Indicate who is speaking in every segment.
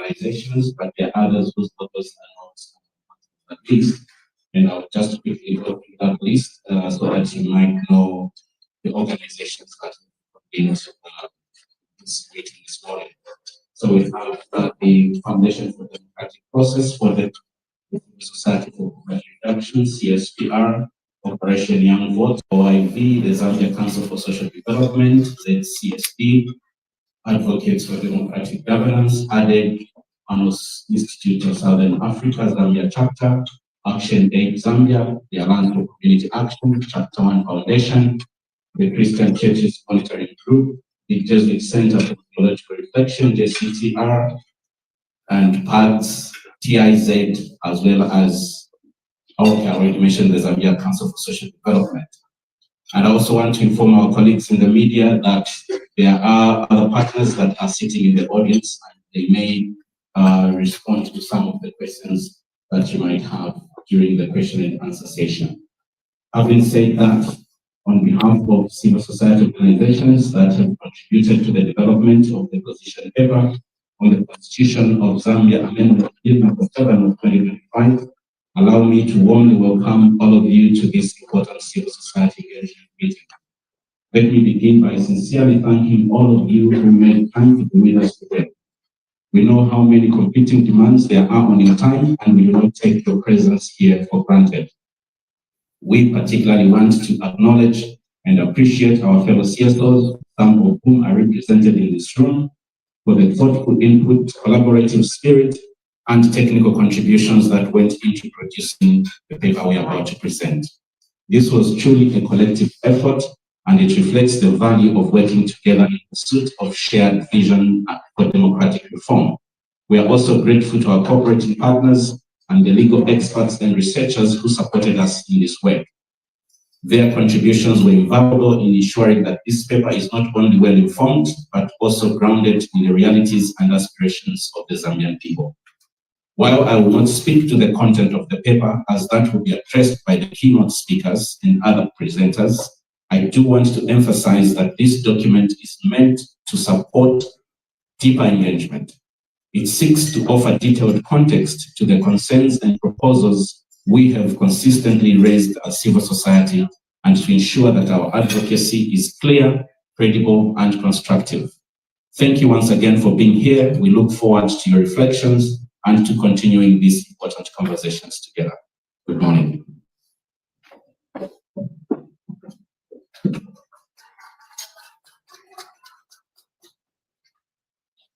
Speaker 1: organizations, but there are others whose purpose are not at least. And I'll just quickly go through that list so that you might know the organizations that have been this meeting this morning. So we have the Foundation for Democratic Process for the Society for Poverty Reduction, CSPR, Operation Young Vote, OIV, the Zambia Council for Social Development, ZCSD, Advocates for Democratic Governance, ADEG, Anos Institute of Southern Africa, Zambia Chapter, Action Aid Zambia, the Alliance for Community Action, Chapter 1 Foundation, the Christian Churches Monitoring Group, the Jesuit Center for Theological Reflection, JCTR, and PADS, TIZ, as well as, okay, I already mentioned the Zambia Council for Social Development. And I also want to inform our colleagues in the media that there are other partners that are sitting in the audience and they may respond to some of the questions that you might have during the question and answer session. Having said that, on behalf of civil society organizations that have contributed to the development of the position paper on the Constitution of Zambia Amendment Bill No.7 of 2025, allow me to warmly welcome all of you to this important civil society engagement meeting. Let me begin by sincerely thanking all of you who made time to be with us today. We know how many competing demands there are on your time, and we do not take your presence here for granted. We particularly want to acknowledge and appreciate our fellow CSOs, some of whom are represented in this room, for the thoughtful input, collaborative spirit, and technical contributions that went into producing the paper we are about to present. This was truly a collective effort, and it reflects the value of working together in pursuit of shared vision for democratic reform. We are also grateful to our cooperating partners and the legal experts and researchers who supported us in this work. Their contributions were invaluable in ensuring that this paper is not only well informed, but also grounded in the realities and aspirations of the Zambian people. While I will not speak to the content of the paper, as that will be addressed by the keynote speakers and other presenters, I do want to emphasize that this document is meant to support deeper engagement. It seeks to offer detailed context to the concerns and proposals we have consistently raised as civil society, and to ensure that our advocacy is clear, credible, and constructive. Thank you once again for being here. We look forward to your reflections and to continuing these important conversations together. Good morning.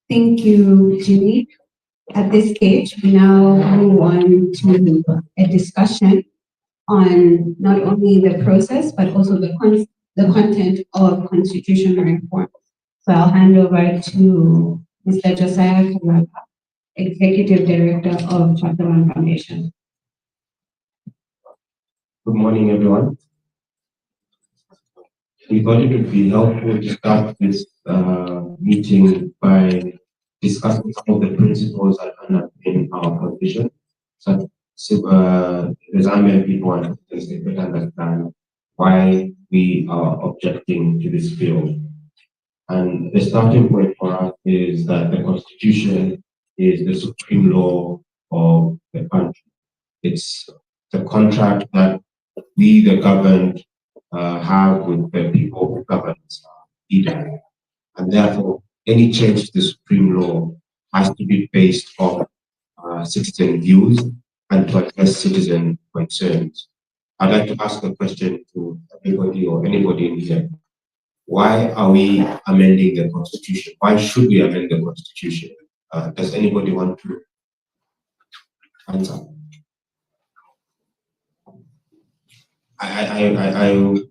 Speaker 2: Thank you, Jimmy. At this stage, we now move on to a discussion on not only the process, but also the content of constitutional reform. So I'll hand over to Mr. Josiah Kamaka, Executive Director of Chapter 1 Foundation.
Speaker 3: Good morning, everyone. We thought it would be helpful to start this meeting by discussing some of the principles that underpin our position, so the Zambian people and citizens better understand why we are objecting to this bill. And the starting point for us is that the Constitution is the supreme law of the country. It's the contract that we, the governed, have with the people who govern us, either. And therefore, any change to the supreme law has to be based on citizen views and to address citizen concerns. I'd like to ask a question to everybody or anybody in here. Why are we amending the Constitution? Why should we amend the Constitution? Does anybody want to answer? I will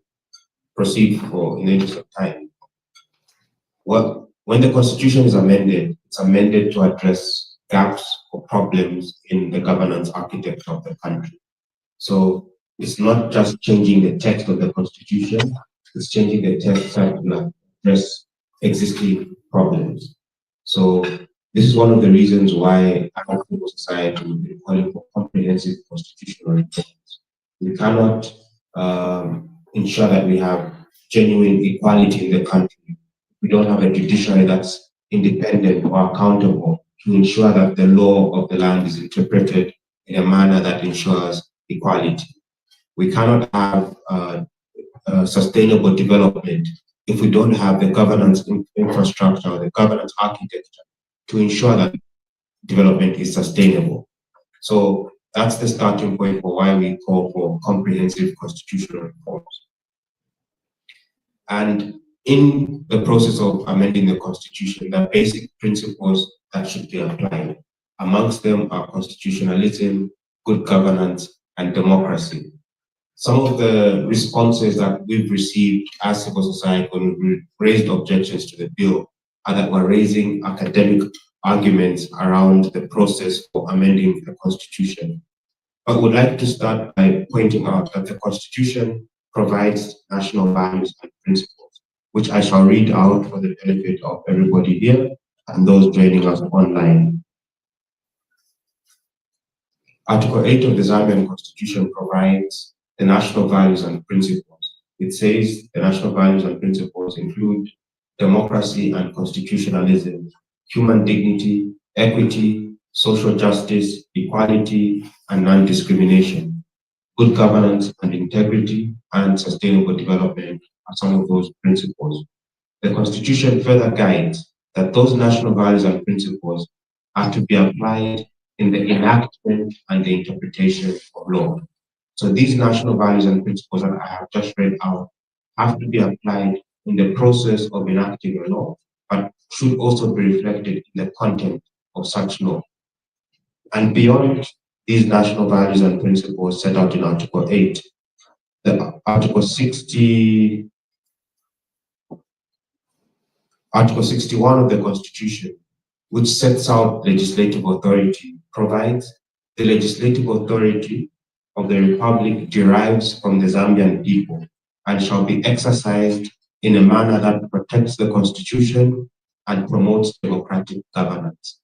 Speaker 3: proceed in the interest of time. Well, when the Constitution is amended, it's amended to address gaps or problems in the governance architecture of the country. So it's not just changing the text of the Constitution, it's changing the text to address existing problems. So this is one of the reasons why our civil society will be calling for comprehensive constitutional reforms. We cannot ensure that we have genuine equality in the country. We don't have a judiciary that's independent or accountable to ensure that the law of the land is interpreted in a manner that ensures equality. We cannot have sustainable development if we don't have the governance infrastructure or the governance architecture to ensure that development is sustainable. So that's the starting point for why we call for comprehensive constitutional reforms. And in the process of amending the constitution, there are basic principles that should be applied. Amongst them are constitutionalism, good governance, and democracy. Some of the responses that we've received as civil society when we raised objections to the bill are that we're raising academic arguments around the process for amending the constitution. I would like to start by pointing out that the Constitution provides national values and principles, which I shall read out for the benefit of everybody here and those joining us online. Article 8 of the Zambian Constitution provides the national values and principles. It says the national values and principles include democracy and constitutionalism, human dignity, equity, social justice, equality, and non-discrimination. Good governance and integrity and sustainable development are some of those principles. The Constitution further guides that those national values and principles are to be applied in the enactment and the interpretation of law. So these national values and principles that I have just read out have to be applied in the process of enacting a law, but should also be reflected in the content of such law. And beyond these national values and principles set out in Article 8, the Article 61 of the Constitution, which sets out legislative authority, provides the legislative authority of the Republic derives from the Zambian people and shall be exercised in a manner that protects the Constitution and promotes democratic governance.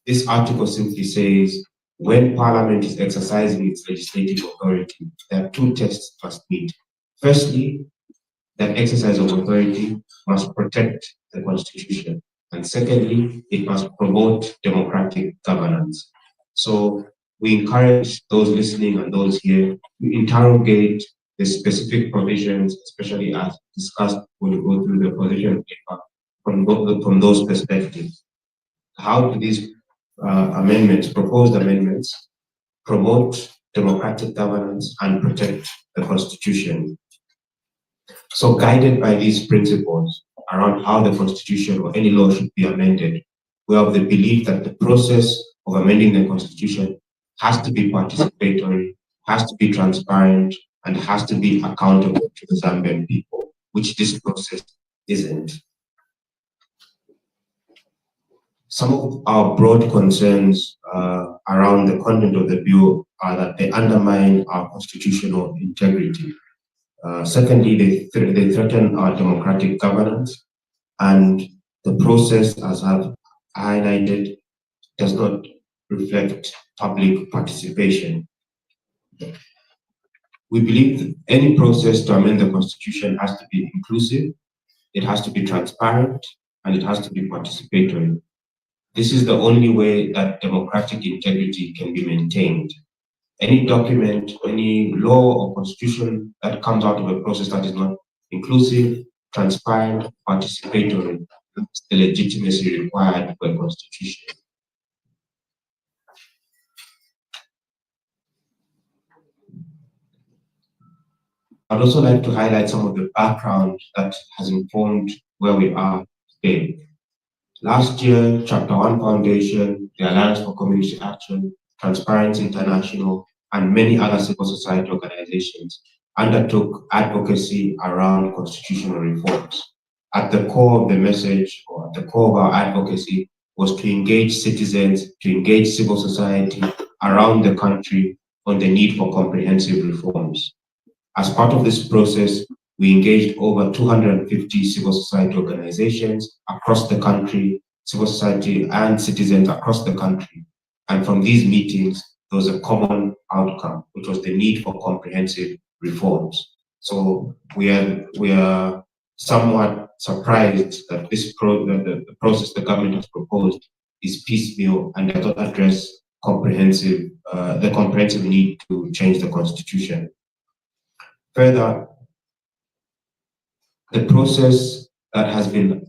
Speaker 3: This article simply says, when Parliament is exercising its legislative authority, there are two tests it must meet. Firstly, that exercise of authority must protect the Constitution. And secondly, it must promote democratic governance. So we encourage those listening and those here to interrogate the specific provisions, especially as discussed when we go through the position paper, from those perspectives. How do these proposed amendments, promote democratic governance and protect the Constitution? So guided by these principles around how the Constitution or any law should be amended, we have the belief that the process of amending the Constitution has to be participatory, has to be transparent, and has to be accountable to the Zambian people, which this process isn't. Some of our broad concerns around the content of the bill are that they undermine our constitutional integrity. Secondly, they threaten our democratic governance, and the process, as I've highlighted, does not reflect public participation. We believe that any process to amend the Constitution has to be inclusive, it has to be transparent, and it has to be participatory. This is the only way that democratic integrity can be maintained. Any document, any law or constitution that comes out of a process that is not inclusive, transparent, participatory, that's the legitimacy required for a constitution. I'd also like to highlight some of the background that has informed where we are today. Last year, Chapter 1 Foundation, the Alliance for Community Action, Transparency International, and many other civil society organizations undertook advocacy around constitutional reforms. At the core of the message, or at the core of our advocacy, was to engage citizens, to engage civil society around the country on the need for comprehensive reforms. As part of this process, we engaged over 250 civil society organizations across the country, civil society and citizens across the country. And from these meetings, there was a common outcome, which was the need for comprehensive reforms. So we are somewhat surprised that the process the government has proposed is piecemeal and does not address the comprehensive need to change the constitution. Further, the process that has been,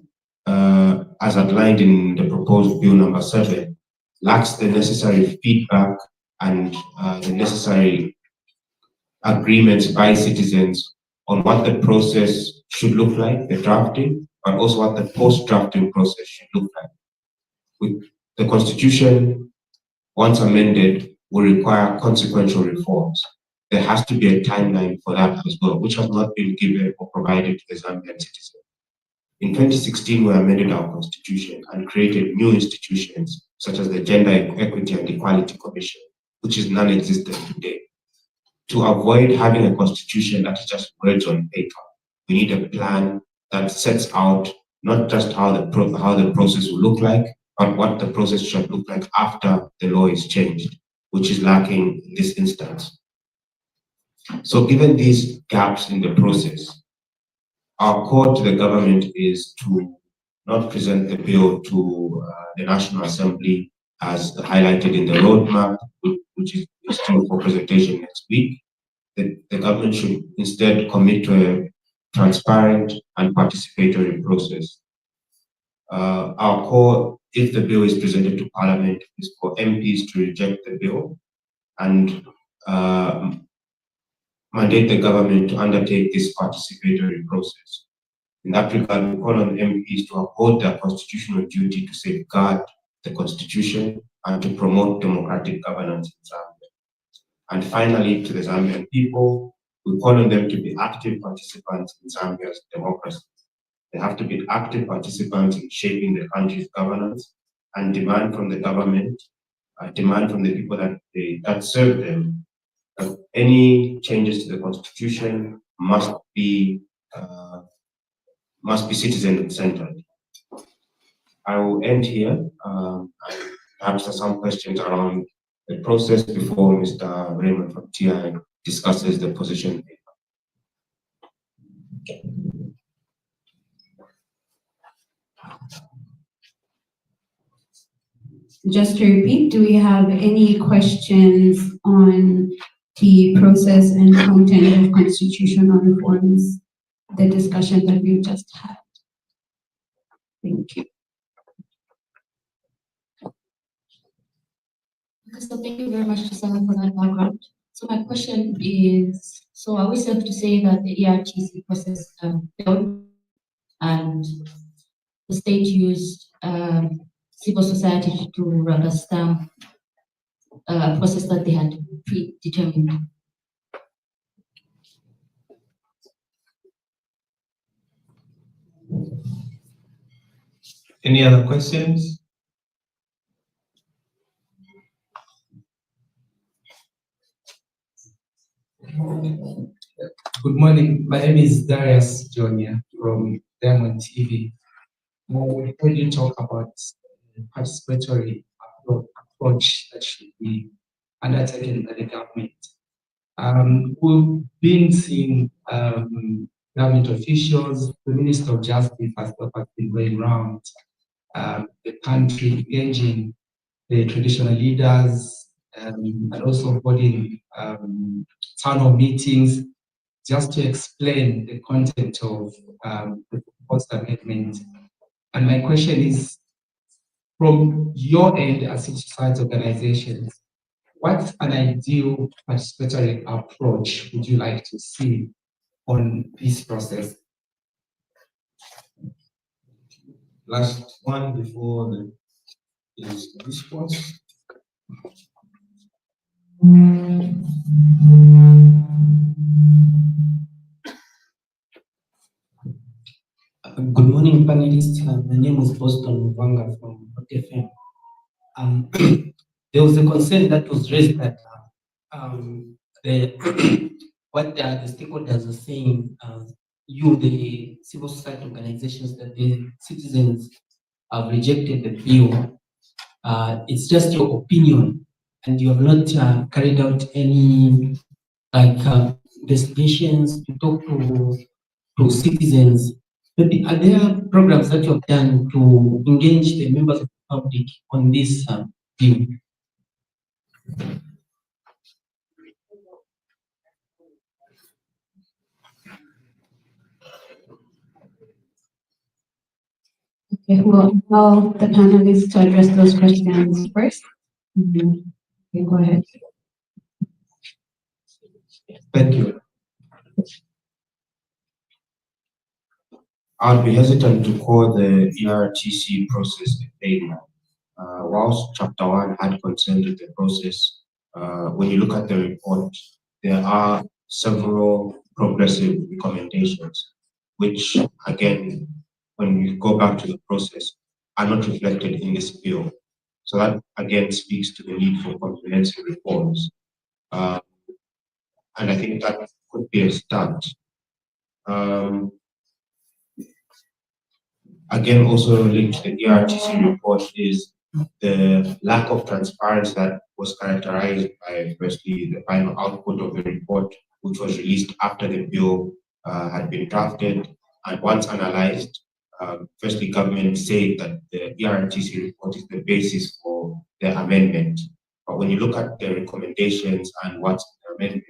Speaker 3: as outlined in the proposed Bill number 7, lacks the necessary feedback and the necessary agreements by citizens on what the process should look like, the drafting, but also what the post-drafting process should look like. With the Constitution, once amended, will require consequential reforms. There has to be a timeline for that as well, which has not been given or provided to the Zambian citizen. In 2016, we amended our Constitution and created new institutions such as the Gender Equity and Equality Commission, which is non-existent today. To avoid having a constitution that is just words on paper, we need a plan that sets out not just how the process will look like, but what the process should look like after the law is changed, which is lacking in this instance. So given these gaps in the process, our call to the government is to not present the bill to the National Assembly as highlighted in the roadmap, which is still for presentation next week. The government should instead commit to a transparent and participatory process. Our call, if the bill is presented to Parliament, is for MPs to reject the bill and mandate the government to undertake this participatory process. In that regard, we call on MPs to uphold their constitutional duty to safeguard the Constitution and to promote democratic governance in Zambia. And finally, to the Zambian people, we call on them to be active participants in Zambia's democracy. They have to be active participants in shaping the country's governance and demand from the government, demand from the people that serve them, that any changes to the Constitution must be citizen-centered. I will end here. Perhaps there are some questions around the process before Mr. Raymond from TI discusses the position paper.
Speaker 2: Just to repeat, do we have any questions on the process and content of constitutional reforms, the discussion that we've just had? Thank you.
Speaker 4: So thank you very much, Susana, for that background. So my question is, so are we safe to say that the ERTC process failed and the state used civil society to rubber stamp a process that they had predetermined?
Speaker 5: Any other questions? Good morning. My name is Darius Junior from Diamond TV. We heard you talk about the participatory approach that should be undertaken by the government. We've been seeing government officials, the Minister of Justice has been going around the country, engaging the traditional leaders, and also holding town hall meetings just to explain the content of the proposed amendment. And my question is, from your end as civil society organizations, what an ideal participatory approach would you like to see on this process?
Speaker 6: Last one before the response.
Speaker 7: Good morning, panelists. My name is Boston Muvanga from FM. There was a concern that was raised that what the stakeholders are saying, the civil society organizations, that the citizens have rejected the bill. It's just your opinion, and you have not carried out any investigations to talk to citizens. Maybe are there programs that you have done to engage the members of public on this bill?
Speaker 2: Okay, well, allow the panelists to address those questions first. Okay, go ahead.
Speaker 3: Thank you. I'd be hesitant to call the ERTC process a failure. Whilst Chapter 1 had concern with the process, when you look at the report, there are several progressive recommendations, which, again, when you go back to the process, are not reflected in this bill. So that, again, speaks to the need for comprehensive reforms. And I think that could be a start. Again, also linked to the ERTC report is the lack of transparency that was characterized by, firstly, the final output of the report, which was released after the bill had been drafted. And once analyzed, firstly, government said that the ERTC report is the basis for the amendment. But when you look at the recommendations and what's in the amendment,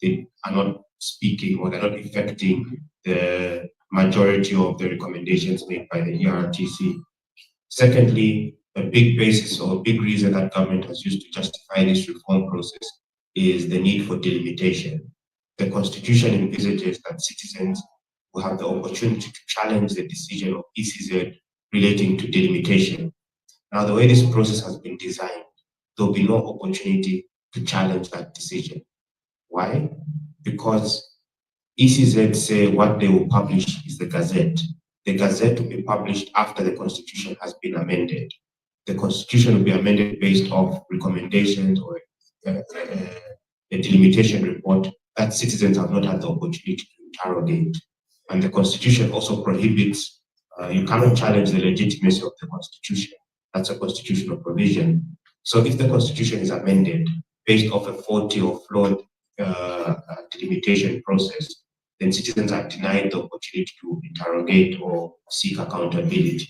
Speaker 3: they are not speaking or they're not affecting the majority of the recommendations made by the ERTC. Secondly, a big basis or a big reason that government has used to justify this reform process is the need for delimitation. The Constitution envisages that citizens will have the opportunity to challenge the decision of ECZ relating to delimitation. Now, the way this process has been designed, there will be no opportunity to challenge that decision. Why? Because ECZ say what they will publish is the Gazette. The Gazette will be published after the Constitution has been amended. The Constitution will be amended based off recommendations or a delimitation report that citizens have not had the opportunity to interrogate. And the Constitution also prohibits, you cannot challenge the legitimacy of the Constitution. That's a constitutional provision. So if the Constitution is amended based off a faulty or flawed delimitation process, then citizens are denied the opportunity to interrogate or seek accountability.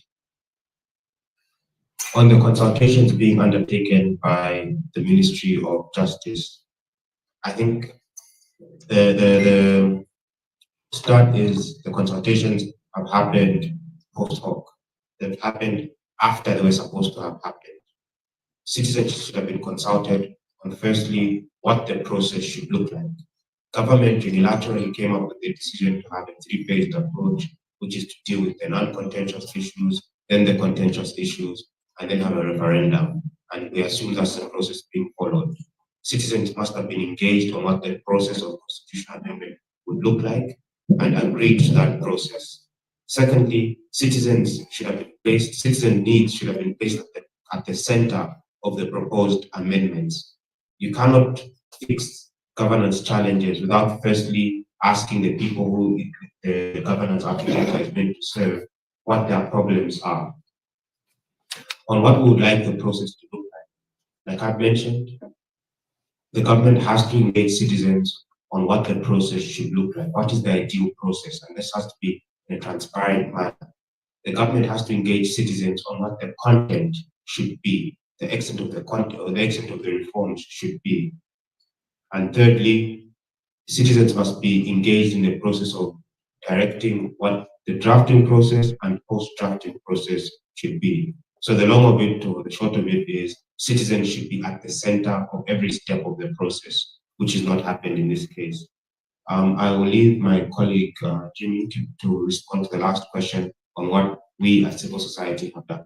Speaker 3: On the consultations being undertaken by the Ministry of Justice, I think the start is the consultations have happened post hoc. They've happened after they were supposed to have happened. Citizens should have been consulted on, firstly, what the process should look like. Government unilaterally came up with the decision to have a three-phased approach, which is to deal with the non-contentious issues, then the contentious issues, and then have a referendum. And we assume that's the process being followed. Citizens must have been engaged on what the process of constitutional amendment would look like and agreed to that process. Secondly, citizen needs should have been placed at the center of the proposed amendments. You cannot fix governance challenges without firstly asking the people who the governance architecture is meant to serve what their problems are, on what we would like the process to look like. Like I've mentioned, the government has to engage citizens on what the process should look like. What is the ideal process? And this has to be in a transparent manner. The government has to engage citizens on what the content should be, the extent of the content or the extent of the reforms should be. And thirdly, citizens must be engaged in the process of directing what the drafting process and post-drafting process should be. So the long of it or the short of it is citizens should be at the center of every step of the process, which is not happened in this case. I will leave my colleague Jimmy to respond to the last question on what we as civil society have done.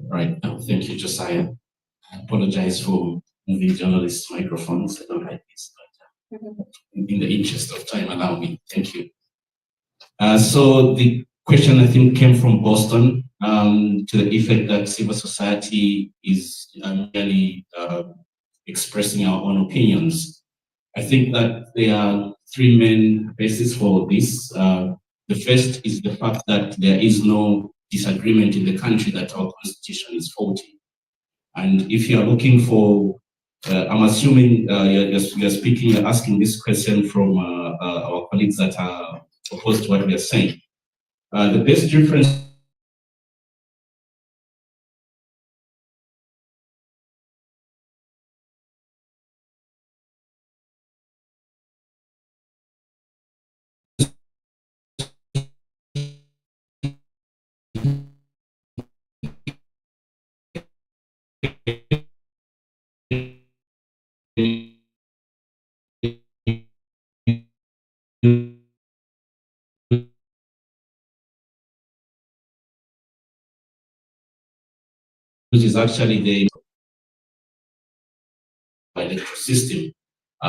Speaker 1: Right. Thank you, Josiah. I apologize for moving journalists' microphones. I don't like this, but in the interest of time, allow me. Thank you. So the question, I think, came from Boston to the effect that civil society is merely expressing our own opinions. I think that there are three main bases for this. The first is the fact that there is no disagreement in the country that our constitution is faulty. And if you are looking for, I'm assuming you're speaking, you're asking this question from our colleagues that are opposed to what we are saying. The best reference which is actually the electoral system.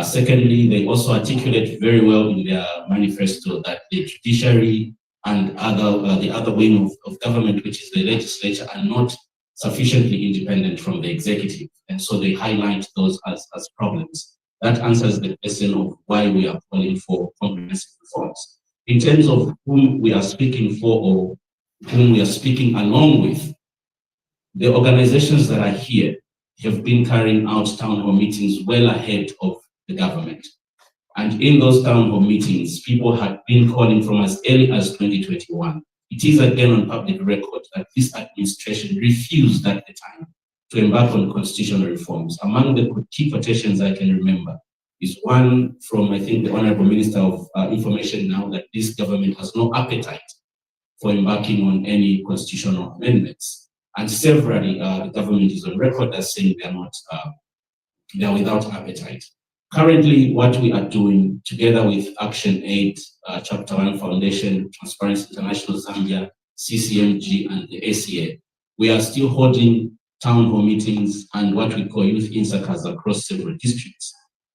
Speaker 1: Secondly, they also articulate very well in their manifesto that the judiciary and the other wing of government, which is the legislature, are not sufficiently independent from the executive. And so they highlight those as problems. That answers the question of why we are calling for comprehensive reforms. In terms of whom we are speaking for or whom we are speaking along with, the organizations that are here have been carrying out town hall meetings well ahead of the government. And in those town hall meetings, people had been calling from as early as 2021. It is again on public record that this administration refused at the time to embark on constitutional reforms. Among the key quotations I can remember is one from, I think, the Honorable Minister of Information now, that this government has no appetite for embarking on any constitutional amendments. And severally, the government is on record as saying they are without appetite. Currently, what we are doing together with Action Aid, Chapter 1 Foundation, Transparency International Zambia, CCMG, and the ACA, we are still holding town hall meetings and what we call youth insakas across several districts.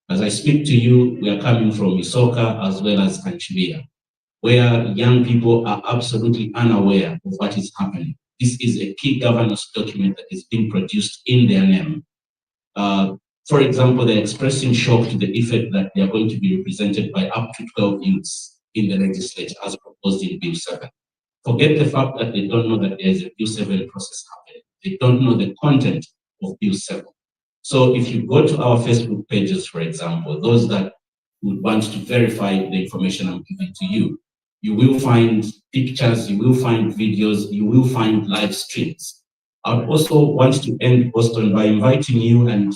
Speaker 1: As I speak to you, we are coming from Isoka as well as Kanchibia, where young people are absolutely unaware of what is happening. This is a key governance document that is being produced in their name. For example, they're expressing shock to the effect that they are going to be represented by up to 12 youths in the legislature as proposed in Bill 7. Forget the fact that they don't know that there is a Bill 7 process happening. They don't know the content of Bill 7. So if you go to our Facebook pages, for example, those that would want to verify the information I'm giving to you, you will find pictures, you will find videos, you will find live streams. I would also want to end Boston by inviting you and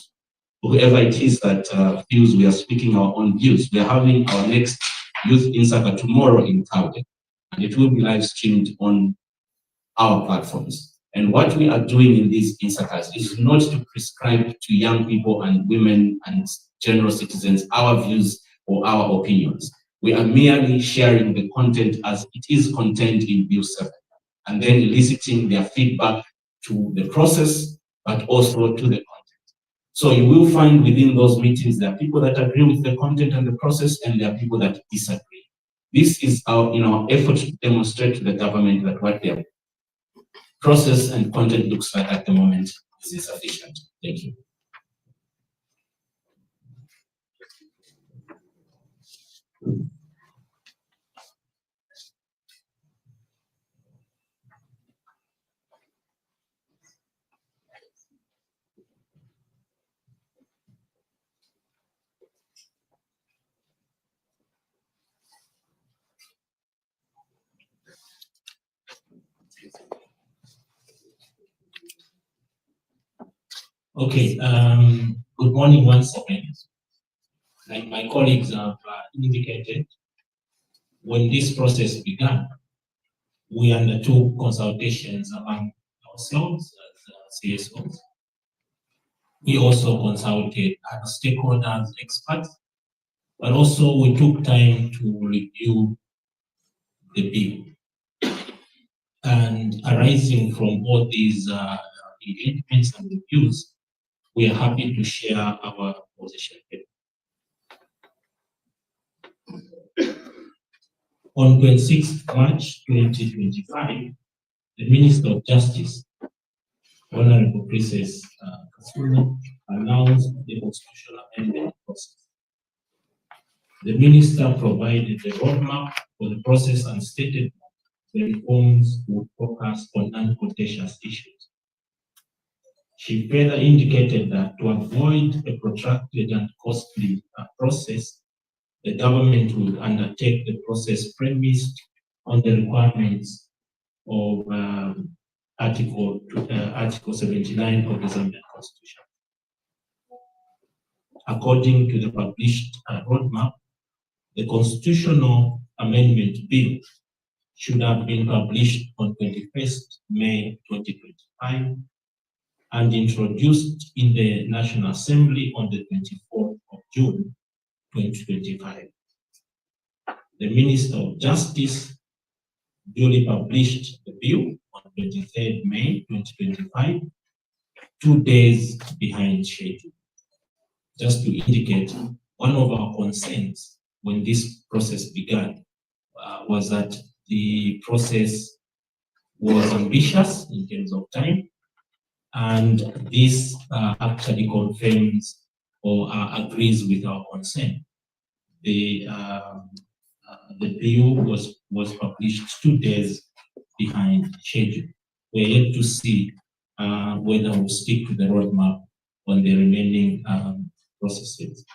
Speaker 1: whoever it is that feels we are speaking our own views. We are having our next Youth Insaka tomorrow in Kawe, and it will be live streamed on our platforms. And what we are doing in these Insakas is not to prescribe to young people and women and general citizens our views or our opinions. We are merely sharing the content as it is contained in Bill 7, and then eliciting their feedback to the process, but also to the content. So you will find within those meetings there are people that agree with the content and the process, and there are people that disagree. This is our effort to demonstrate to the government that what their process and content looks like at the moment is insufficient. Thank you.
Speaker 8: Okay, good morning once again. Like my colleagues have indicated, when this process began, we undertook consultations among ourselves as CSOs. We also consulted other stakeholders, experts, but also we took time to review the bill. And arising from all these engagements and reviews, we are happy to share our position here. On 26th March 2025, the Minister of Justice, Honorable Princess Kasulu, announced the constitutional amendment process. The Minister provided the roadmap for the process and stated the reforms would focus on non-contentious issues. She further indicated that to avoid a protracted and costly process, the government would undertake the process premised on the requirements of Article 79 of the Zambian Constitution. According to the published roadmap, the constitutional amendment bill should have been published on 21st May 2025 and introduced in the National Assembly on the 24th of June 2025. The Minister of Justice duly published the bill on 23rd May 2025, 2 days behind schedule. Just to indicate, one of our concerns when this process began was that the process was ambitious in terms of time, and this actually confirms or agrees with our concern. The bill was published 2 days behind schedule. We're yet to see whether we'll stick to the roadmap on the remaining processes.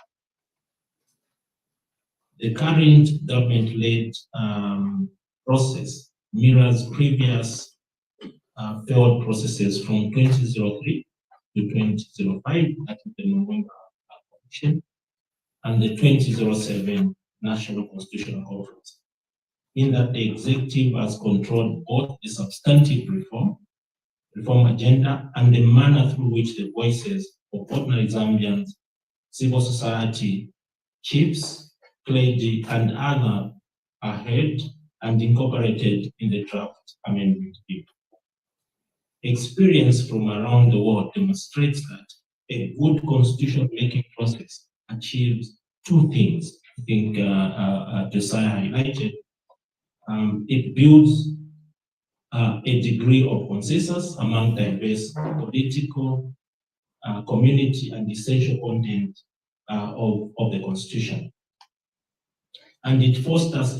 Speaker 8: The current government-led process mirrors previous failed processes from 2003 to 2005 at the November Commission and the 2007 National Constitutional Conference, in that the executive has controlled both the substantive reform agenda and the manner through which the voices of ordinary Zambians, civil society, chiefs, clergy, and others are heard and incorporated in the draft amendment bill. Experience from around the world demonstrates that a good constitution making process achieves two things. I think Josiah highlighted. It builds a degree of consensus among diverse political, community, and essential content of the constitution. And it fosters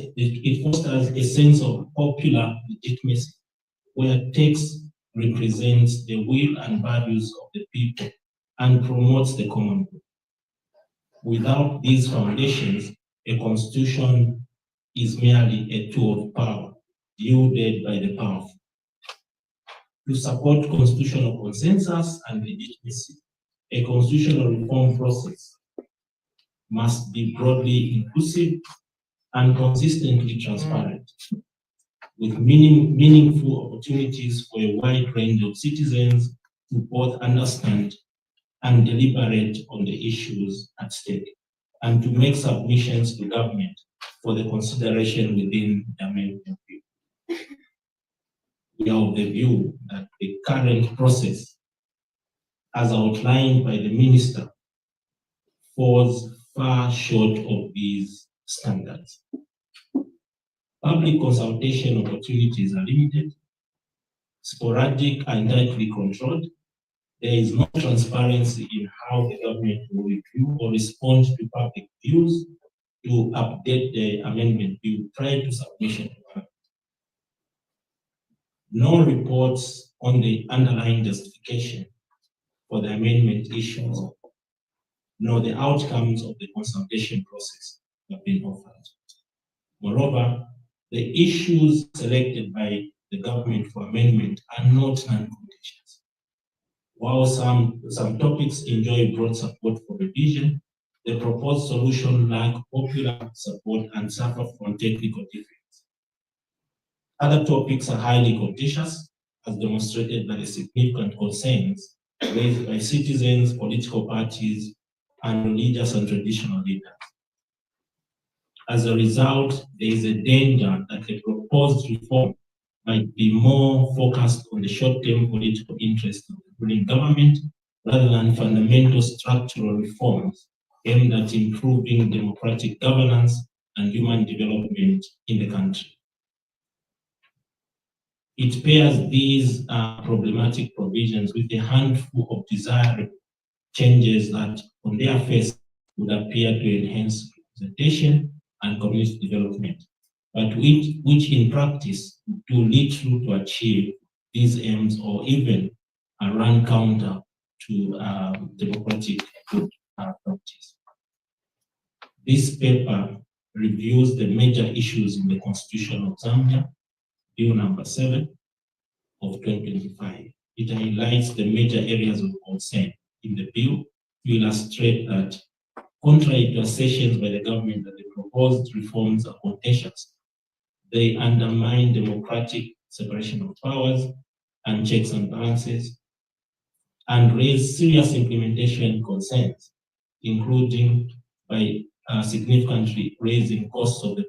Speaker 8: a sense of popular legitimacy, where text represents the will and values of the people and promotes the common good. Without these foundations, a constitution is merely a tool of power, wielded by the powerful. To support constitutional consensus and legitimacy, a constitutional reform process must be broadly inclusive and consistently transparent, with meaningful opportunities for a wide range of citizens to both understand and deliberate on the issues at stake, and to make submissions to government for the consideration within the amendment bill. We are of the view that the current process, as outlined by the Minister, falls far short of these standards. Public consultation opportunities are limited, sporadic and tightly controlled. There is no transparency in how the government will review or respond to public views to update the amendment bill prior to submission. No reports on the underlying justification for the amendment issues, nor the outcomes of the consultation process have been offered. Moreover, the issues selected by the government for amendment are not non-contentious. While some topics enjoy broad support for revision, the proposed solution lack popular support and suffer from technical difficulties. Other topics are highly contentious, as demonstrated by the significant concerns raised by citizens, political parties, and religious and traditional leaders. As a result, there is a danger that the proposed reform might be more focused on the short-term political interests of the ruling government rather than fundamental structural reforms aimed at improving democratic governance and human development in the country. It pairs these problematic provisions with a handful of desirable changes that, on their face, would appear to enhance representation and community development, but which in practice do little to achieve these aims or even run counter to democratic good practice. This paper reviews the major issues in the Constitution of Zambia, Bill number 7 of 2025. It highlights the major areas of concern in the bill to illustrate that, contrary to assertions by the government that the proposed reforms are contentious, they undermine democratic separation of powers and checks and balances, and raised serious implementation concerns, including by significantly raising costs of the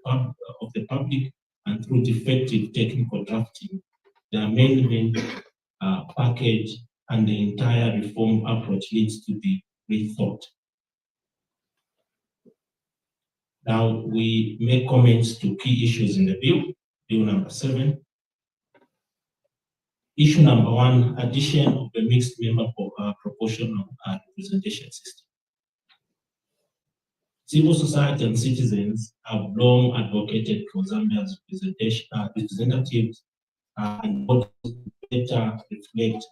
Speaker 8: public and through defective technical drafting. The amendment package and the entire reform approach needs to be rethought. Now we make comments to key issues in the bill number 7. Issue number 1, addition of the mixed member proportional representation system. Civil society and citizens have long advocated for Zambia's representatives and better reflect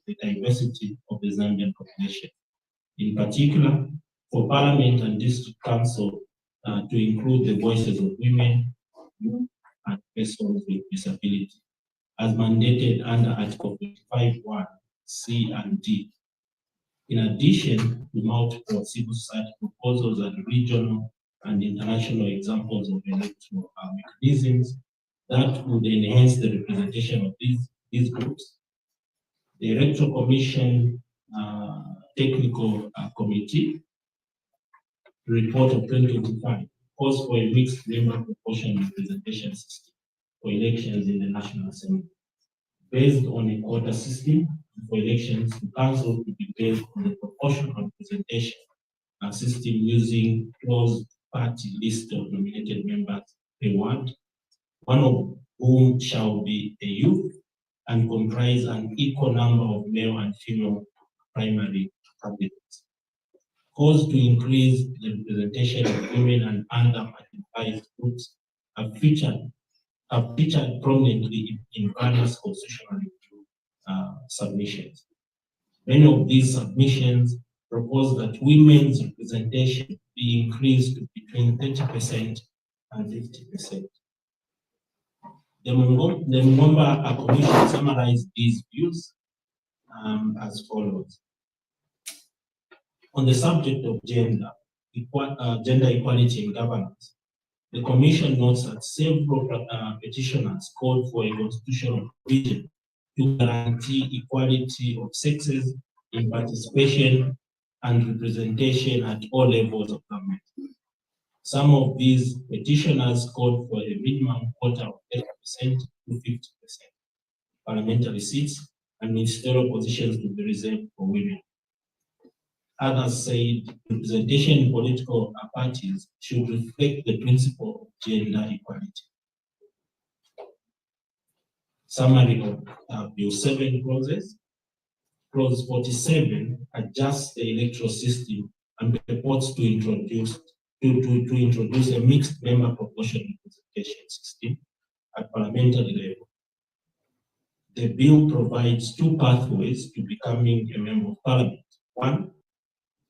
Speaker 8: the diversity of the Zambian population. In particular, for Parliament and District Council to include the voices of women, youth, and persons with disability, as mandated under Article 55(1) C and D. In addition to multiple civil society proposals and regional and international examples of electoral mechanisms that would enhance the representation of these groups, the Electoral Commission Technical Committee report of 2025 calls for a mixed member proportional representation system for elections in the National Assembly. Based on a quota system for elections, the council will be based on the proportional representation system using closed party list of nominated members per ward, one of whom shall be a youth and comprise an equal number of male and female primary candidates. Calls to increase the representation of women and under-marginalized groups have featured prominently in various constitutional submissions. Many of these submissions propose that women's representation be increased to between 30% and 50%. The Mungomba Commission summarized these views as follows. On the subject of gender equality in governance, the Commission notes that several petitioners called for a constitutional provision to guarantee equality of sexes in participation and representation at all levels of government. Some of these petitioners called for a minimum quota of 30% to 50% parliamentary seats and ministerial positions to be reserved for women. Others said representation in political parties should reflect the principle of gender equality. Summary of Bill 7 clauses. Clause 47 adjusts the electoral system and purports to introduce a mixed member proportional representation system at parliamentary level. The bill provides two pathways to becoming a member of parliament. One,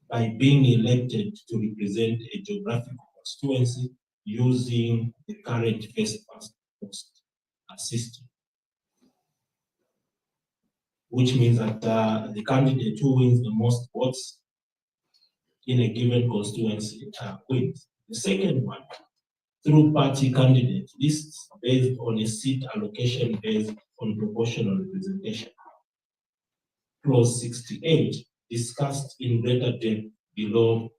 Speaker 8: by being elected to represent a geographical constituency using the current first-past-the-post system, which means that the candidate who wins the most votes in a given constituency wins. The second one, through party candidate lists based on a seat allocation based on proportional representation. Clause 68, discussed in greater depth below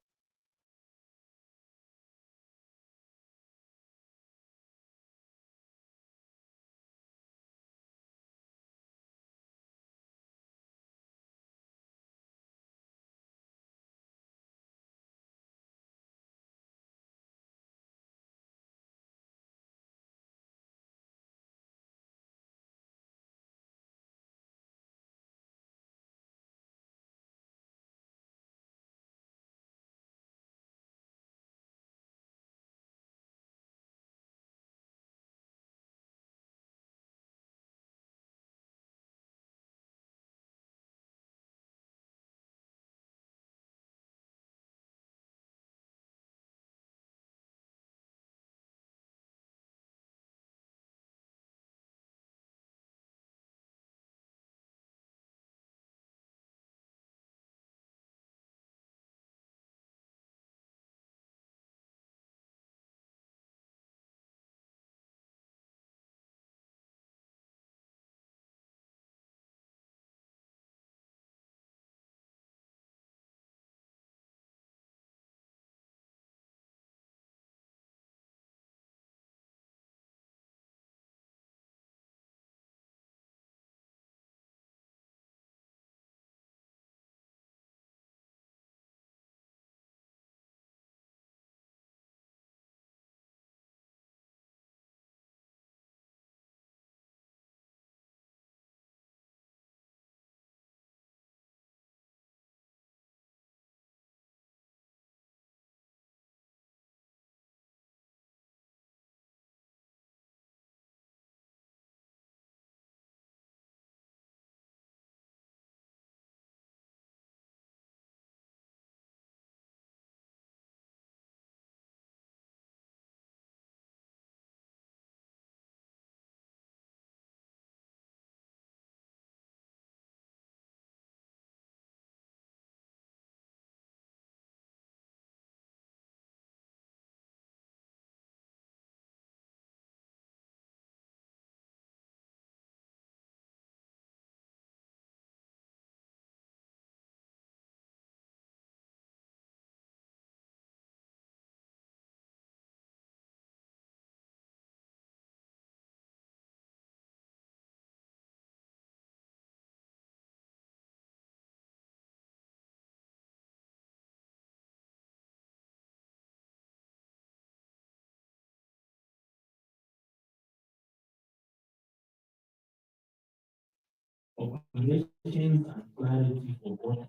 Speaker 8: operations and clarity for voters.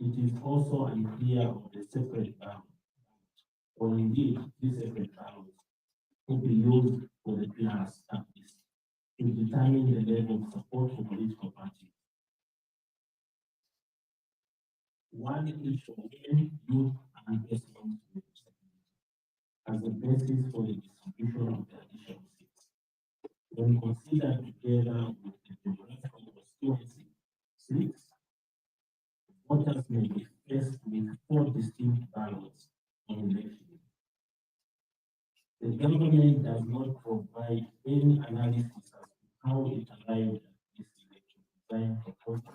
Speaker 8: It is also unclear of the separate ballot, or indeed these separate ballots could be used for the PR studies to determine the level of support for political parties. One issue of women, youth, and persons with disability as a basis for the distribution of the additional seats. When considered together with the geographical constituency seats, voters may be faced with four distinct ballots on election. The government does not provide any analysis as to how it arrived at this election design proposal,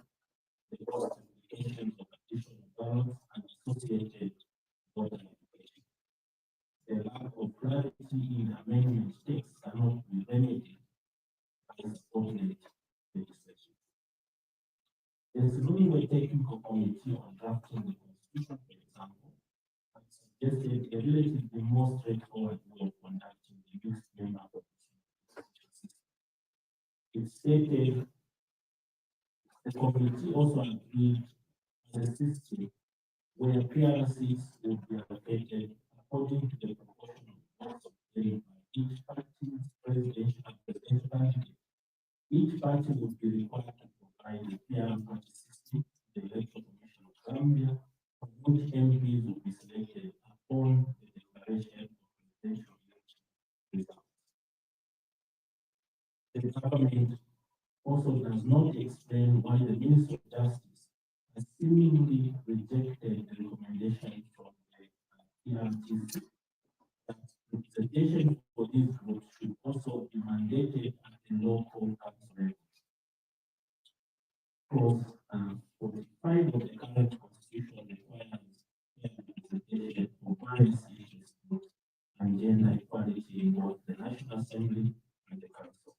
Speaker 8: the cost implications of additional ballots, and associated voter education. The lack of clarity in the amendment text cannot be remedied by subordinate legislation. The Suluwe Technical Committee on Drafting the Constitution, for example, has suggested a relatively more straightforward way of conducting the mixed member proportional system. It stated the committee also agreed on a system where PR seats would be allocated according to the proportion of votes obtained by each party's presidential candidate. Each party would be required to provide a PR party system to the Electoral Commission of Gambia, from which MPs would be selected upon the declaration of presidential election results. The government also does not explain why the Minister of Justice has seemingly rejected the recommendation from the PRTC that representation for these groups should also be mandated at the local council level. Clause 45 of the current constitution requires fair representation of various interest groups and gender equality in both the National Assembly and the Council.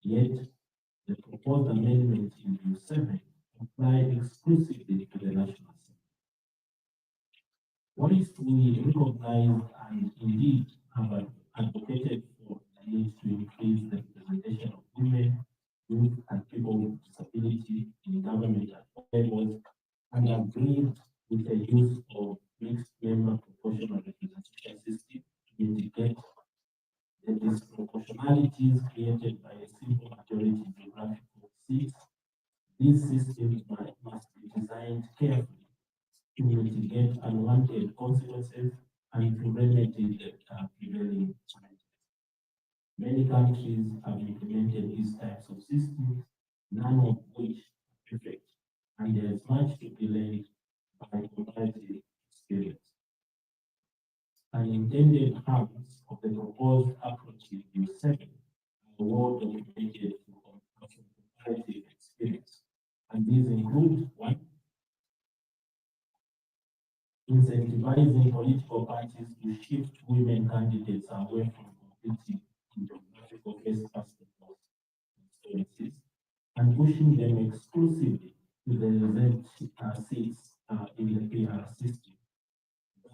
Speaker 8: Yet, the proposed amendment in Bill 7 apply exclusively to the National Assembly. Whilst we recognize and indeed have advocated for the need to increase the representation of women, youth, and people with disability in government at all levels, and agreed with the use of mixed member proportional representation system to mitigate the disproportionalities created by a simple majority geographical seats. These systems must be designed carefully to mitigate unwanted consequences and to remedy the prevailing challenges. Many countries have implemented these types of systems, none of which are perfect, and there is much to be learned by comparative experience. Unintended harms of the proposed approach in Bill 7 are well documented from comparative experience, and these include: one, incentivizing political parties to shift women candidates away from competing in geographical first-past constituencies and pushing them exclusively to the reserved seats in the PR system,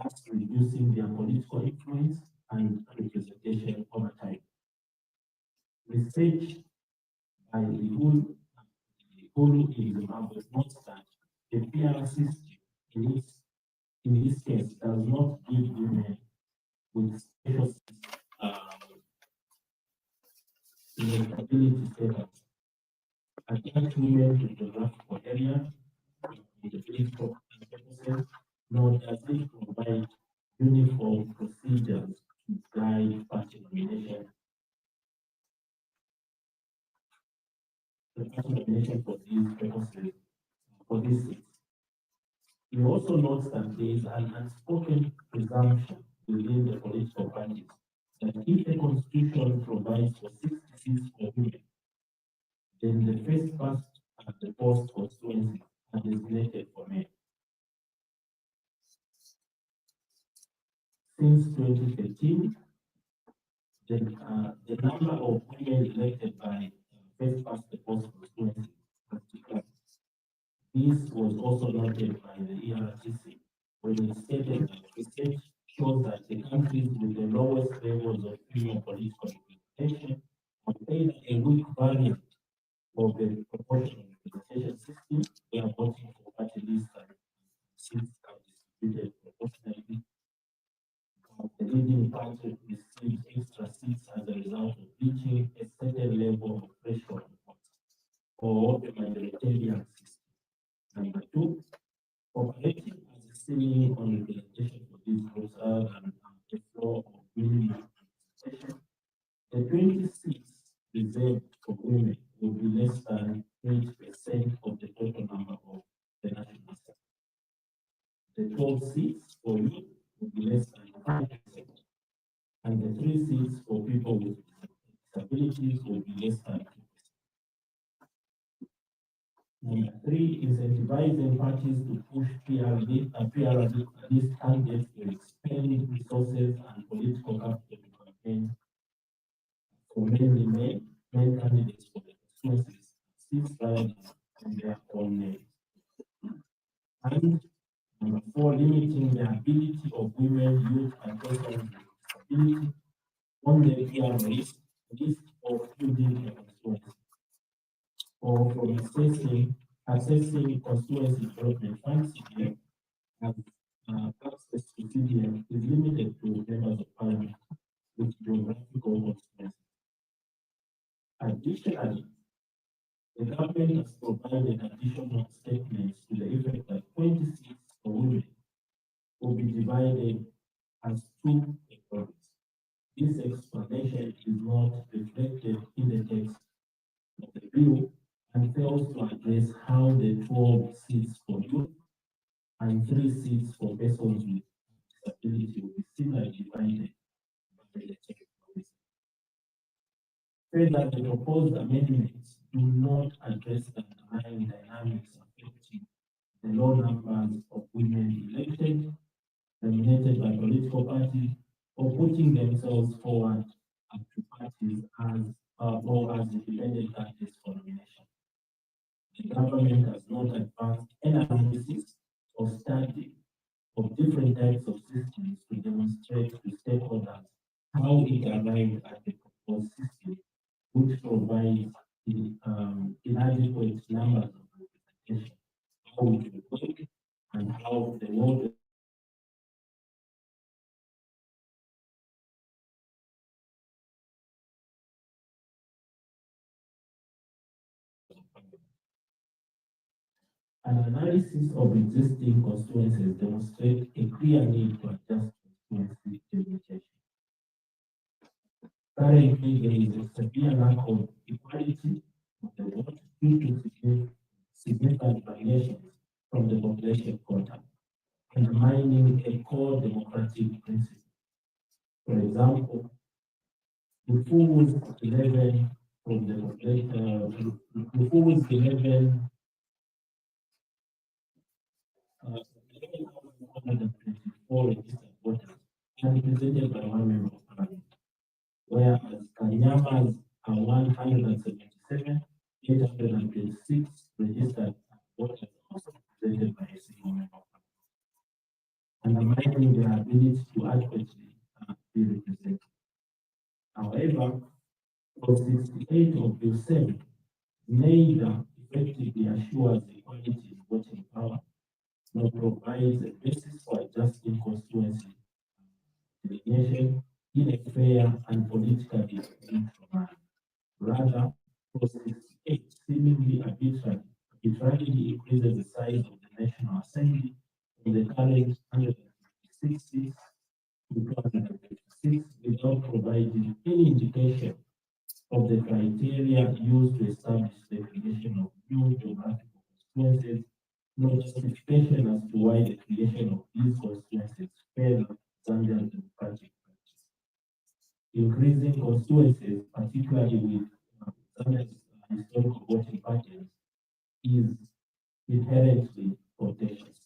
Speaker 8: thus reducing their political influence and representation over time. Research by the Hulu in Zimbabwe notes that the PR system in this case does not give women with special electability status attach women to geographical areas with the political purposes, nor does it provide uniform procedures to guide party nomination. The party nomination for these purposes, for these seats. He also notes that there is an unspoken presumption within the political parties that if the constitution provides for 60 seats for women, then the first past at the post constituency are designated for men. Since 2013, the number of women elected by first past the post constituency has declined. This was also noted by the ERTC when it stated that research shows that the countries with the lowest levels of female political representation have either a weak variant of the voting representation system, we are voting for party list and seats are distributed proportionally. The leading party receives extra seats as a result of reaching a certain level of threshold or a majoritarian system. Number two, operating as a ceiling on representation for these groups other than the floor of minimum representation. The 20 seats reserved for women will be less than 8% of the total number of the National Assembly. The 12 seats for youth will be less than 5%, and the 3 seats for people with disabilities will be less than 2%. Number three, incentivizing parties to push PRD list candidates to expend resources and political capital to campaign for mainly men candidates for the constituencies, seats rather than their own names. And number four, limiting the ability of women, youth, and persons with disability on the PR list of building a constituency or from accessing constituency development funds CDM as access to CDM is limited to members of parliament with geographical constituencies. Additionally, the government has provided additional statements to the effect that 20 seats for women will be divided as 2 equals. This explanation is not reflected in the text of the bill and fails to address how the 12 seats for youth and 3 seats for persons with disability will be similarly divided by the text policy. Further, the proposed amendments do not address the underlying dynamics affecting the low numbers of women elected, nominated by political parties, or putting themselves forward to parties as or as independent candidates for nomination. The government has not advanced an analysis or study of different types of systems to demonstrate to stakeholders how it arrived at the proposed system, which provides the inadequate numbers of representation, how it will work, and how the world An analysis of existing constituencies demonstrates a clear need to adjust constituency delimitation. Currently, there is a severe lack of equality of the vote due to significant variations from the population quota, undermining a core democratic principle. For example, the Fools 11 from the population, the Fools 11 11,124 registered voters are represented by one member of parliament, whereas Kanyamas are 177, 826 registered voters also represented by a single member of parliament, undermining their ability to adequately be represented. However, for 68 of Bill 7, neither effectively assures equality in voting power nor provides a basis for adjusting constituency delineation in a fair and politically neutral manner. Rather, clause 68 seemingly arbitrarily increases the size of the National Assembly from the current 156 seats to 256 without providing any indication of the criteria used to establish the creation of new geographical constituencies, no justification as to why the creation of these constituencies failed Zambian democratic practice. Increasing constituencies, particularly with Zambia's historical voting patterns, is inherently contentious.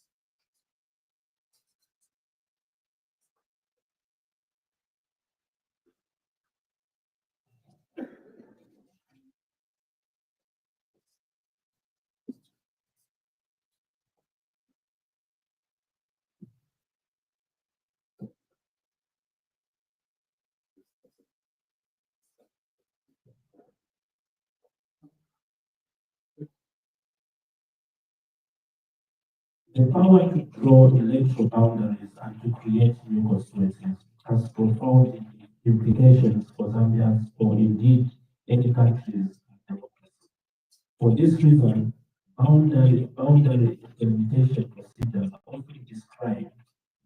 Speaker 8: The power to draw electoral boundaries and to create new constituencies has profound implications for Zambia's, or indeed any country's democracy. For this reason, boundary delimitation procedures are often described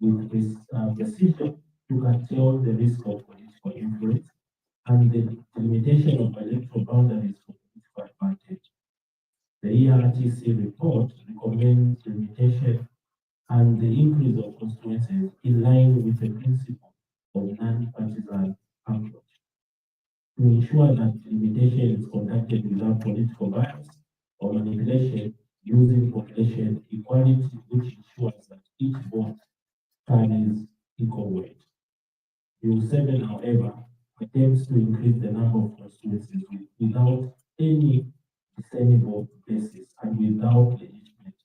Speaker 8: with this precision to curtail the risk of political influence and the delimitation of electoral boundaries for political advantage. The ERTC report recommends delimitation and the increase of constituencies in line with the principle of non-partisan approach to ensure that delimitation is conducted without political bias or manipulation using population equality, which ensures that each vote carries equal weight. No.7, however, attempts to increase the number of constituencies without any discernible basis and without legitimate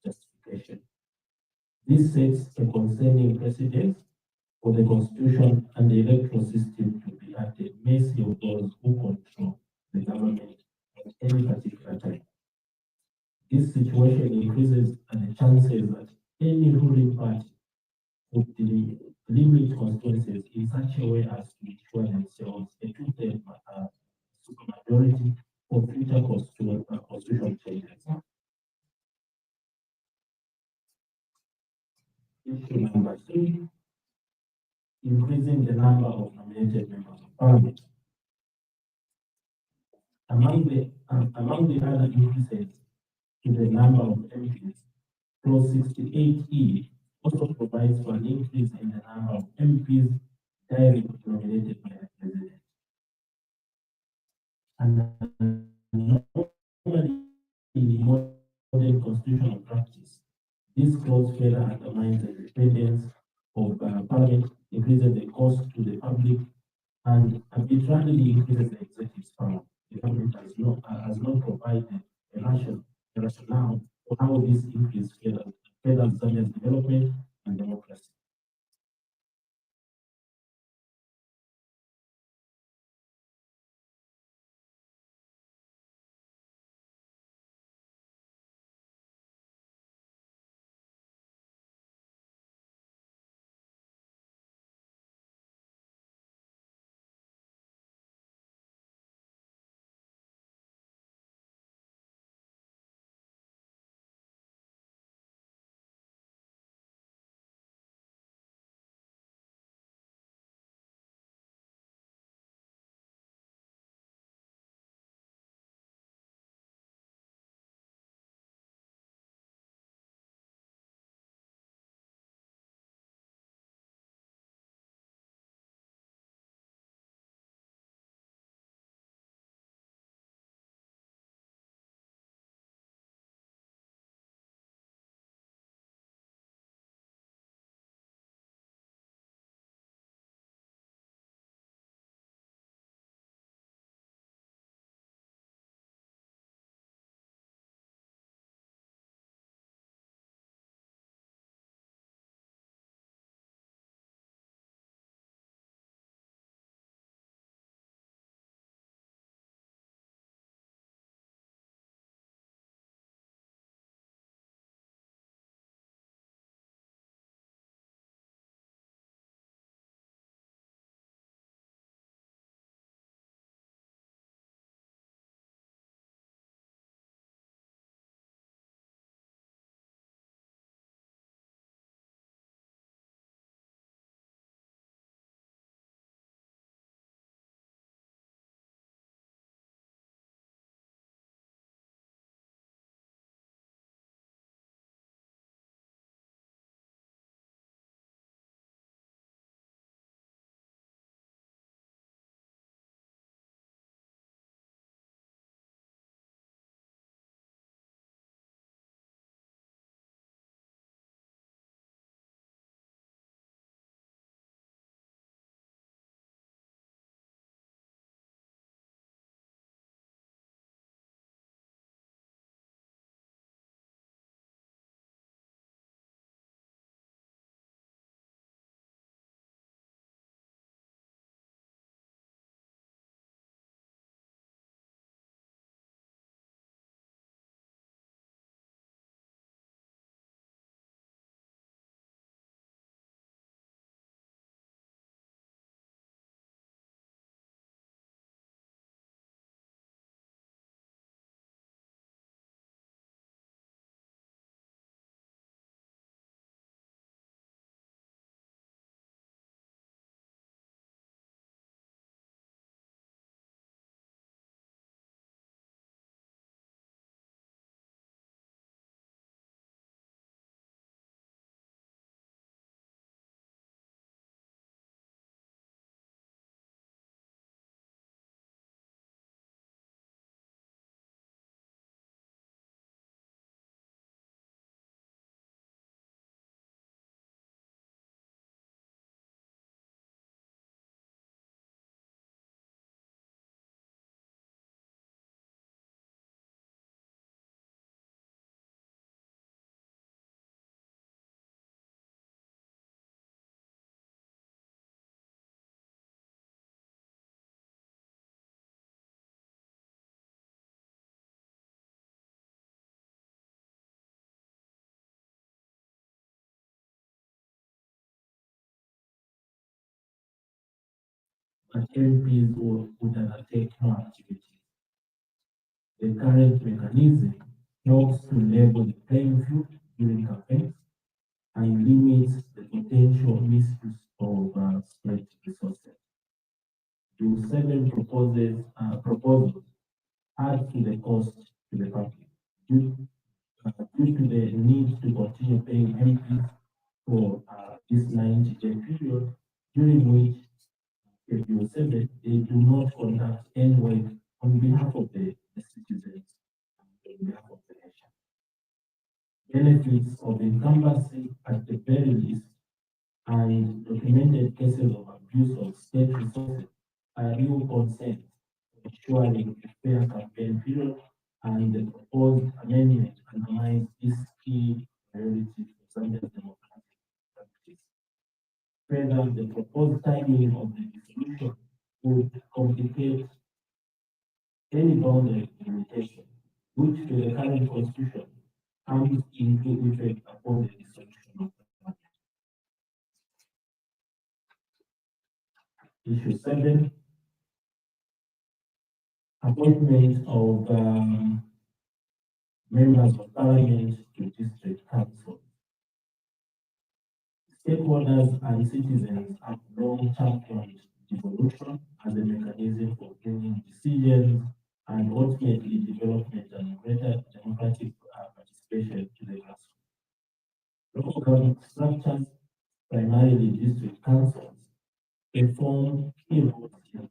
Speaker 8: justification. This sets a concerning precedent for the constitution and the electoral system to be at the mercy of those who control the government at any particular time. This situation increases the chances that any ruling party would limit constituencies in such a way as to ensure themselves a two-third supermajority for future constitutional changes. Issue number 3, increasing the number of nominated members of parliament. Among the other increases to the number of MPs, Clause 68E also provides for an increase in the number of MPs directly nominated by the president. And normally in modern constitutional practice, this clause further undermines the independence of parliament, increases the cost to the public, and arbitrarily increases the executive's power. The government has not provided a rationale for how this increase furthers Zambia's development and democracy. but MPs would undertake no activity. The current mechanism helps to level the playing field during campaigns and limits the potential misuse of state resources. No.7 proposals add to the cost to the public due to the need to continue paying MPs for this 90-day period, during which Schedule 7 they do not conduct any work on behalf of the citizens and on behalf of the nation. Benefits of incumbency at the very least and documented cases of abuse of state resources are real concerns for ensuring a fair campaign period, and the proposed amendment undermines this key priority for Zambia's democratic practice. Further, the proposed timing of the dissolution would complicate any boundary limitation, which to the current constitution comes into effect upon the dissolution of the parliament. Issue 7, appointment of members of parliament to district council. Stakeholders and citizens have long championed devolution as a mechanism for bringing decisions and ultimately development and greater democratic participation to the grassroots. Local government structures, primarily district councils, perform key roles in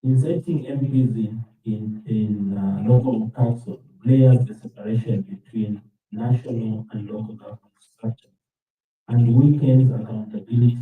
Speaker 8: inserting MPs in local council layers the separation between national and local government structures and weakens accountability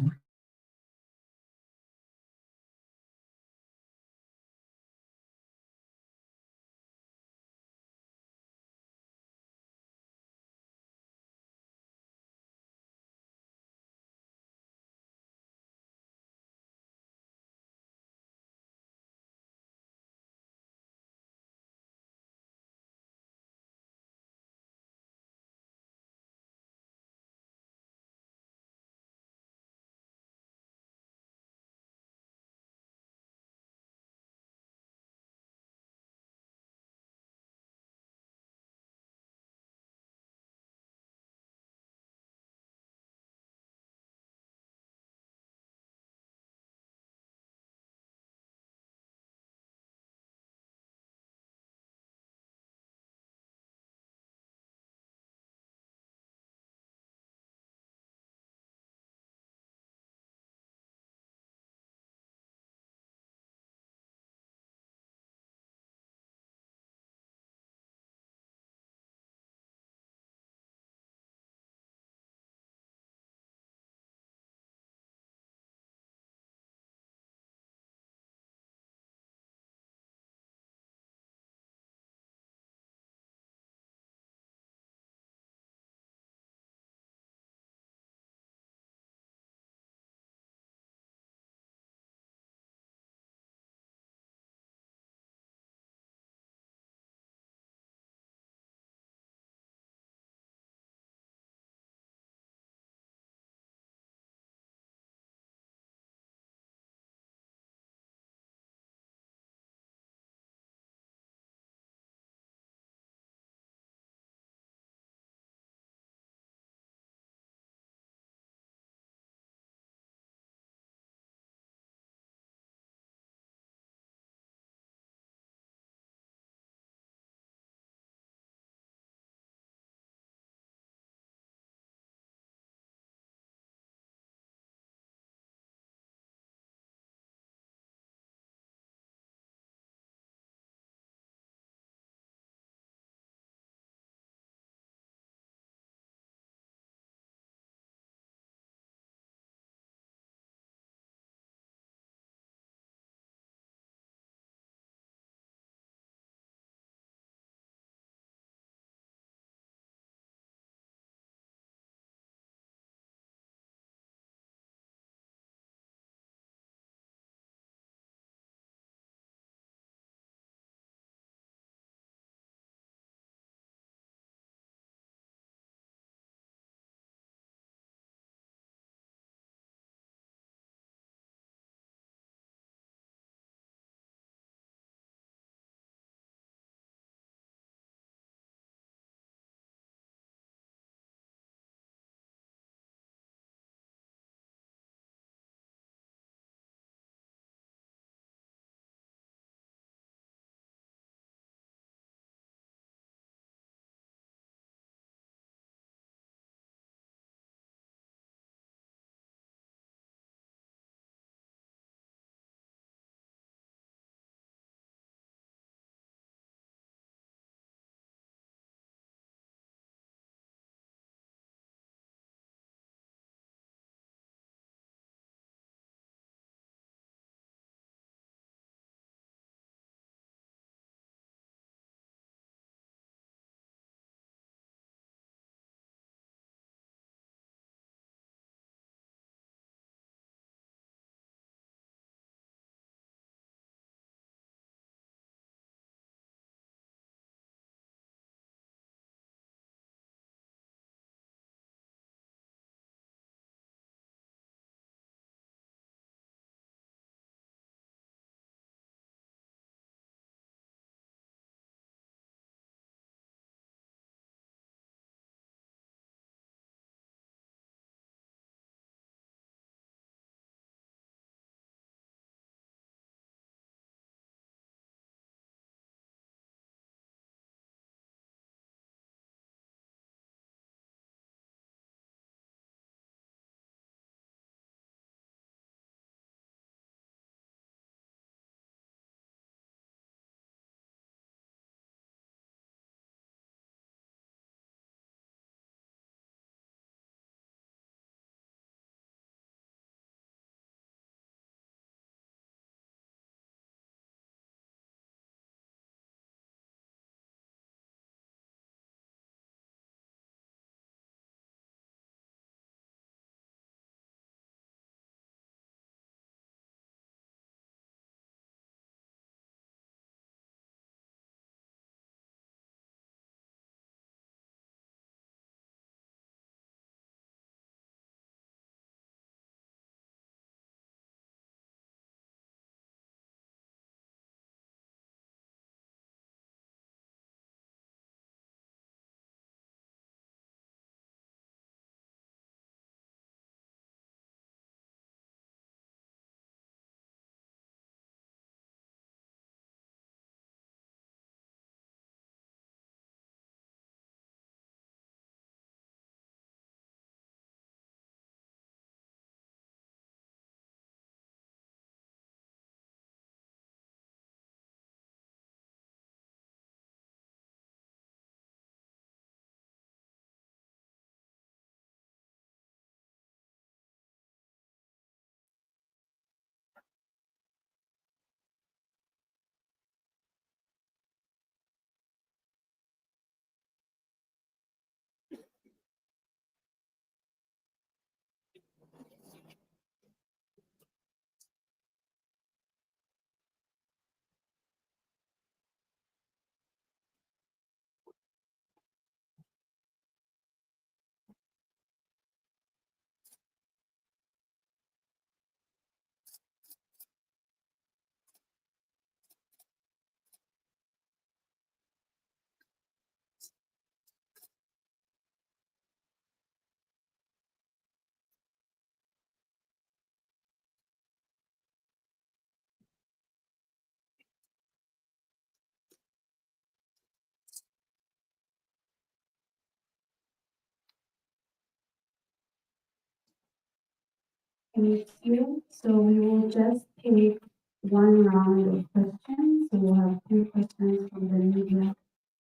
Speaker 2: Thank you. So we will just take one round of questions. So we'll have two questions from the media,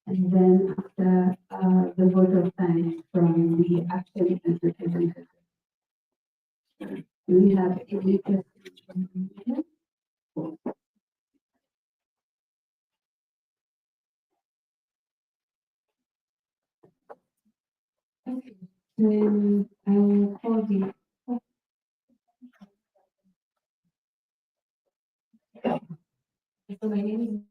Speaker 2: and then after the vote of thanks from the activities representatives. Do we have any questions from the media? Okay, then I will call the. So my name is